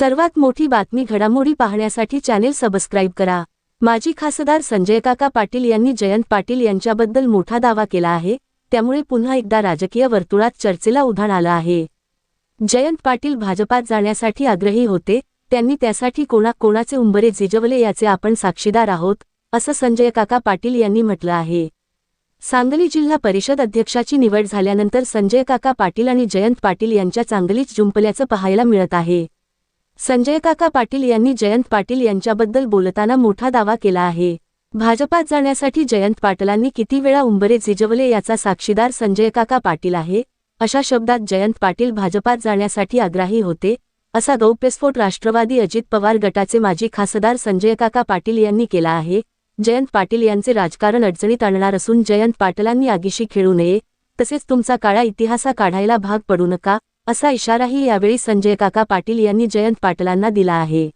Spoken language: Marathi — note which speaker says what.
Speaker 1: सर्वात मोठी बातमी घडामोडी पाहण्यासाठी चॅनेल सबस्क्राईब करा। माजी खासदार संजय काका पाटील यांनी जयंत पाटील यांच्याबद्दल मोठा दावा केला आहे, त्यामुळे पुन्हा एकदा राजकीय वर्तुळात चर्चेला उधाण आलं आहे। जयंत पाटील भाजपात जाण्यासाठी आग्रही होते, त्यांनी त्यासाठी कोणाचे उंबरे झिजवले याचे आपण साक्षीदार आहोत, असं संजय काका पाटील यांनी म्हटलं आहे। सांगली जिल्हा परिषद अध्यक्षाची निवड झाल्यानंतर संजय काका पाटील आणि जयंत पाटील यांच्या चांगलीच जुंपल्याचं पाहायला मिळत आहे। संजय काका पाटील यांनी जयंत पाटील यांच्याबद्दल बोलताना मोठा दावा केला आहे। भाजपात जाण्यासाठी जयंत पाटलांनी किती वेळा उंबरे झिजवले याचा साक्षीदार संजय काका पाटील आहे, अशा शब्दात जयंत पाटील भाजपात जाण्यासाठी आग्रही होते, असा गौप्यस्फोट राष्ट्रवादी अजित पवार गटाचे माजी खासदार संजय काका पाटील यांनी केला आहे। जयंत पाटील यांचे राजकारण अडचणीत आणणार असून जयंत पाटलांनी आगीशी खेळू नये, तसेच तुमचा काळा इतिहास काढायला भाग पडू नका, असा इशाराही यावेळी संजय काका पाटील यांनी जयंत पाटलांना दिला आहे।